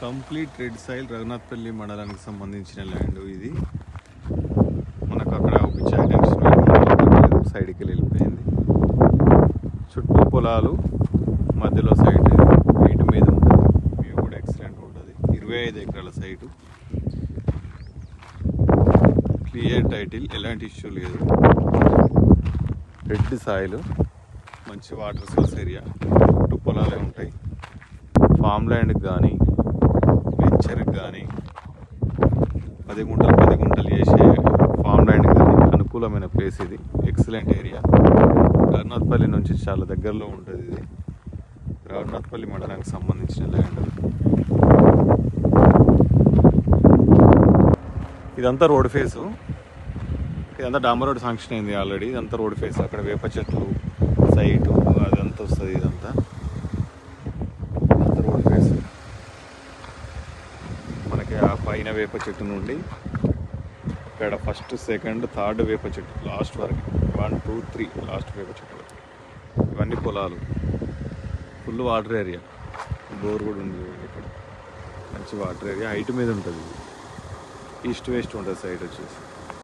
Complete red soil Raghunathpalli మండలానికి సంబంధించిన land ఇది. మనకు అక్కడ ఒక సైడ్కి వెళ్ళిపోయింది. చుట్టూ పొలాలు, మధ్యలో సైట్ హైట్ మీద ఉంటుంది. వ్యూ కూడా ఎక్సలెంట్ ఉంటుంది. 25 ఎకరాల సైటు, క్లియర్ టైటిల్, ఎలాంటి ఇష్యూ లేదు. రెడ్ సాయిల్, మంచి వాటర్ సోర్స్ ఏరియా, చుట్టూ పొలాలే ఉంటాయి. ఫామ్ ల్యాండ్కి కానీ వెంచర్కి కానీ 10 గుంటలు చేసే ఫామ్ ల్యాండ్కి కానీ అనుకూలమైన ప్లేస్ ఇది. Excellent area. రఘునాథ్పల్లి నుంచి చాలా దగ్గరలో ఉంటుంది ఇది. రఘునాథ్పల్లి మండలానికి సంబంధించిన ల్యాండ్. ఇదంతా రోడ్ ఫేసు. ఇదంతా డాంబర్ రోడ్ శాంక్షన్ అయింది ఆల్రెడీ. ఇదంతా రోడ్ ఫేస్. అక్కడ వేప చెట్లు సైటు అదంతా వస్తుంది. ఇదంతా రోడ్ ఫేస్. మనకి ఆ పైన వేప చెట్టు నుండి ఇక్కడ ఫస్ట్, సెకండ్, థర్డ్ వేప చెట్టు లాస్ట్ వరకు 1, 2, 3 లాస్ట్ వేప చెట్టు వరకు. ఇవన్నీ పొలాలు, ఫుల్ వాటర్ ఏరియా. బోర్ కూడా ఉంది ఇక్కడ. మంచి వాటర్ ఏరియా, హైట్ మీద ఉంటుంది. ఈస్ట్ వెస్ట్ ఉంటుంది సైడ్ వచ్చేసి.